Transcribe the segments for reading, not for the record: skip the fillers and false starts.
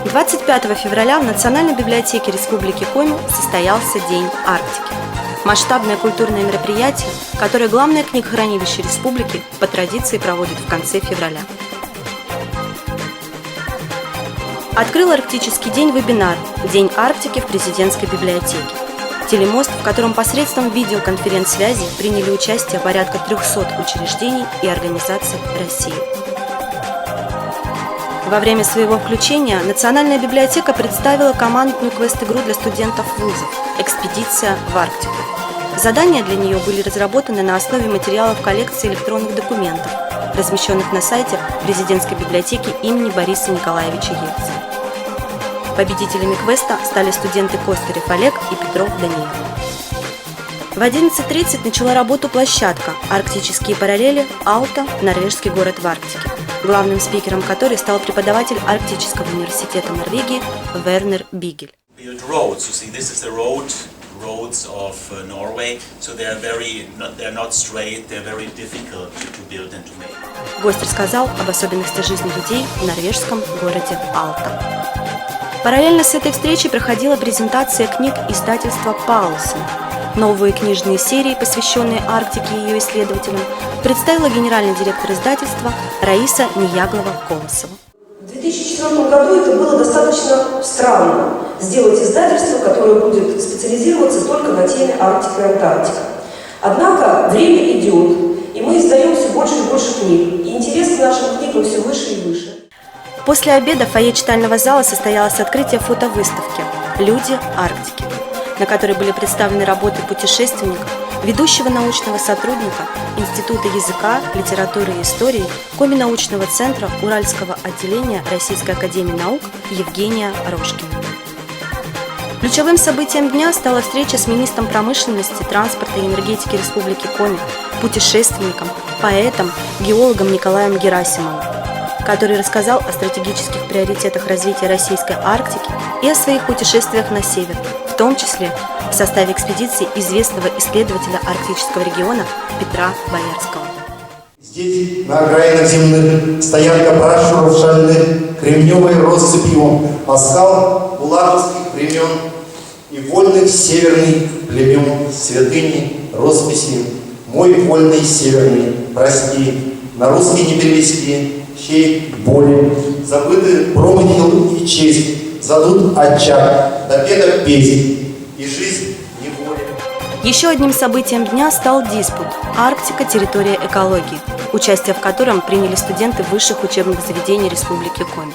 «25 февраля в Национальной библиотеке Республики Коми состоялся День Арктики. Масштабное культурное мероприятие, которое Главное книгохранилище республики по традиции проводит в конце февраля. Открыл Арктический день вебинар «День Арктики в президентской библиотеке». Телемост, в котором посредством видеоконференц-связи приняли участие порядка 300 учреждений и организаций России. Во время своего включения Национальная библиотека представила командную квест-игру для студентов вузов «Экспедиция в Арктику». Задания для нее были разработаны на основе материалов коллекции электронных документов, размещенных на сайте президентской библиотеки имени Бориса Николаевича Ельцина. Победителями квеста стали студенты Костырев Олег и Петров Даниил. В 11:30 начала работу площадка «Арктические параллели. Алта. Норвежский город в Арктике», главным спикером которой стал преподаватель Арктического университета Норвегии Вернер Бигель. Roads of Norway, so they're not straight, they're very difficult to build and to make. Гость рассказал об особенностях жизни людей в норвежском городе Алта. Параллельно с этой встречей проходила презентация книг издательства Паулсон. Новые книжные серии, посвященные Арктике и ее исследователям, представила генеральный директор издательства Раиса Нияглова-Колосова. В 2004 году это было достаточно странно сделать издательство, которое будет специализироваться только на теме Арктика и Антарктика. Однако время идет, и мы издаем все больше и больше книг, и интерес к нашим книгам все выше и выше. После обеда в фойе читального зала состоялось открытие фотовыставки «Люди Арктики», на которой были представлены работы путешественников, ведущего научного сотрудника Института языка, литературы и истории Коми-научного центра Уральского отделения Российской академии наук Евгения Рожкина. Ключевым событием дня стала встреча с министром промышленности, транспорта и энергетики Республики Коми, путешественником, поэтом, геологом Николаем Герасимовым, который рассказал о стратегических приоритетах развития российской Арктики и о своих путешествиях на север, в том числе в составе экспедиции известного исследователя арктического региона Петра Боярского. Здесь, на окраинах земных, стоят капрашуров шальных, кремневой россыпью, оскал булатовских времен и вольных северных племен, святыни, росписи, мой вольный северный, прости, на русский не перевести, чей боли, забыты промысел и честь, задут очаг, допета песнь, и жизнь не воля. Еще одним событием дня стал диспут «Арктика. Территория экологии», участие в котором приняли студенты высших учебных заведений Республики Коми.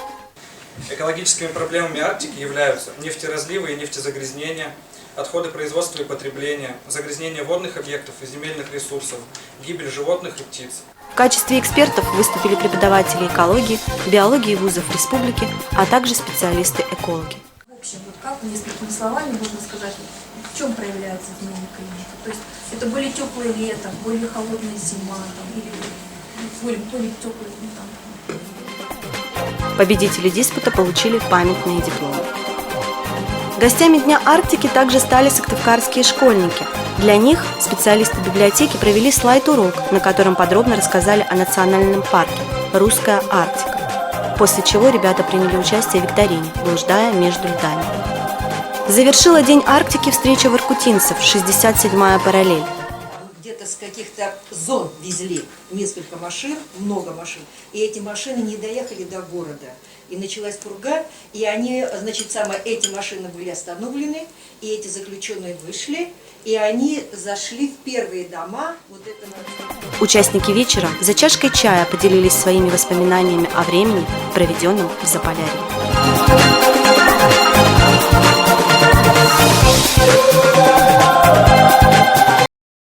Экологическими проблемами Арктики являются нефтеразливы и нефтезагрязнения, отходы производства и потребления, загрязнение водных объектов и земельных ресурсов, гибель животных и птиц. В качестве экспертов выступили преподаватели экологии, биологии вузов республики, а также специалисты-экологи. В общем, вот как несколькими словами можно сказать, в чем проявляется изменение климата? То есть это более теплое лето, более холодная зима, или более теплое лето. Победители диспута получили памятные дипломы. Гостями Дня Арктики также стали сыктывкарские школьники. Для них специалисты библиотеки провели слайд-урок, на котором подробно рассказали о национальном парке «Русская Арктика», после чего ребята приняли участие в викторине, блуждая между льдами. Завершила День Арктики встреча воркутинцев, 67-я параллель. Где-то с каких-то зон везли несколько машин, много машин, и эти машины не доехали до города. И началась пурга, и они, значит, эти машины были остановлены, и эти заключенные вышли, и они зашли в первые дома. Участники вечера за чашкой чая поделились своими воспоминаниями о времени, проведенном в Заполярье. Thank you.